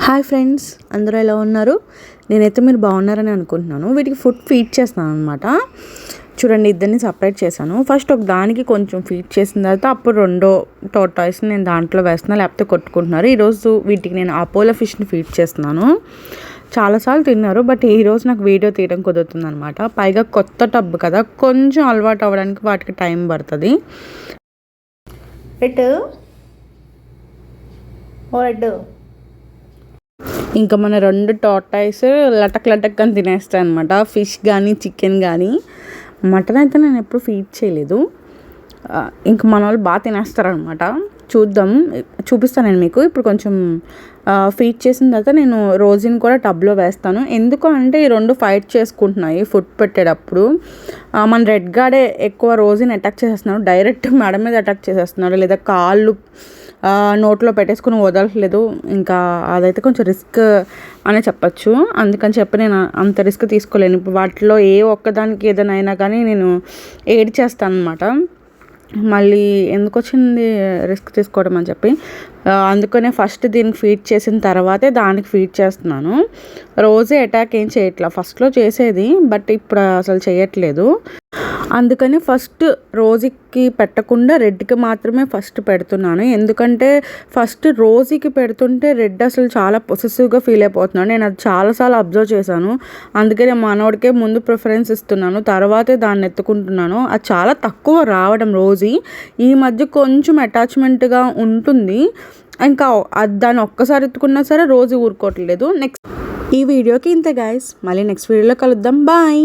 Hi friends, అందరూ ఎలా ఉన్నారు? నేనైతే మీరు బాగున్నారని అనుకుంటున్నాను. వీటికి ఫుడ్ ఫీడ్ చేస్తున్నాను అనమాట. చూడండి, ఇద్దరిని సపరేట్ చేశాను. ఫస్ట్ ఒక దానికి కొంచెం ఫీడ్ చేసిన తర్వాత అప్పుడు రెండో టోర్టాయిస్ని నేను దాంట్లో వేస్తున్నాను, లేకపోతే కొట్టుకుంటున్నారు. ఈరోజు వీటికి నేను అపోలో ఫిష్ని ఫీడ్ చేస్తున్నాను. చాలాసార్లు తిన్నారు, బట్ ఈరోజు నాకు వీడియో తీయడం కుదురుతుంది అనమాట. పైగా కొత్త టబ్ కదా, కొంచెం అలవాటు అవ్వడానికి వాటికి టైం పడుతుంది. ఇంకా మన రెండు టార్టాయిస్ లటక్ లటక్ అని తినేస్తాయి అనమాట. ఫిష్ కానీ చికెన్ కానీ. మటన్ అయితే నేను ఎప్పుడు ఫీడ్ చేయలేదు. ఇంకా మన వాళ్ళు బాగా తినేస్తారనమాట. చూద్దాం, చూపిస్తాను నేను మీకు. ఇప్పుడు కొంచెం ఫీడ్ చేసిన తర్వాత నేను రోజుని కూడా టబ్లో వేస్తాను. ఎందుకు అంటే ఈ రెండు ఫైట్ చేసుకుంటున్నాయి ఫుడ్ పెట్టేటప్పుడు. మన రెడ్ గార్డే ఎక్కువ రోజుని అటాక్ చేసేస్తున్నాడు. డైరెక్ట్ మెడ మీద అటాక్ చేసేస్తున్నాడు, లేదా కాళ్ళు నోట్లో పెట్టేసుకుని వదలట్లేదు. ఇంకా అదైతే కొంచెం రిస్క్ అనే చెప్పచ్చు. అందుకని చెప్పి నేను అంత రిస్క్ తీసుకోలేను. ఇప్పుడు వాటిలో ఏ ఒక్కదానికి ఏదైనా అయినా కానీ నేను ఏడ్ చేస్తాను అనమాట. మళ్ళీ ఎందుకు వచ్చింది రిస్క్ తీసుకోవడం అని చెప్పి, అందుకనే ఫస్ట్ దీనికి ఫీడ్ చేసిన తర్వాతే దానికి ఫీడ్ చేస్తున్నాను. రోజే అటాక్ ఏం చేయట్లా. ఫస్ట్లో చేసేది, బట్ ఇప్పుడు అసలు చేయట్లేదు. అందుకని ఫస్ట్ రోజుకి పెట్టకుండా రెడ్కి మాత్రమే ఫస్ట్ పెడుతున్నాను. ఎందుకంటే ఫస్ట్ రోజుకి పెడుతుంటే రెడ్ అసలు చాలా పొసెసివ్గా ఫీల్ అయిపోతున్నాను. నేను అది చాలాసార్లు అబ్జర్వ్ చేశాను. అందుకని మనోడికే ముందు ప్రిఫరెన్స్ ఇస్తున్నాను, తర్వాతే దాన్ని ఎత్తుకుంటున్నాను. అది చాలా తక్కువ రావడం రోజు. ఈ మధ్య కొంచెం అటాచ్మెంట్గా ఉంటుంది. ఇంకా దాన్ని ఒక్కసారి ఎత్తుకున్నా సరే రోజు ఊరుకోవట్లేదు. నెక్స్ట్ ఈ వీడియోకి ఇంతే గైస్. మళ్ళీ నెక్స్ట్ వీడియోలో కలుద్దాం. బాయ్.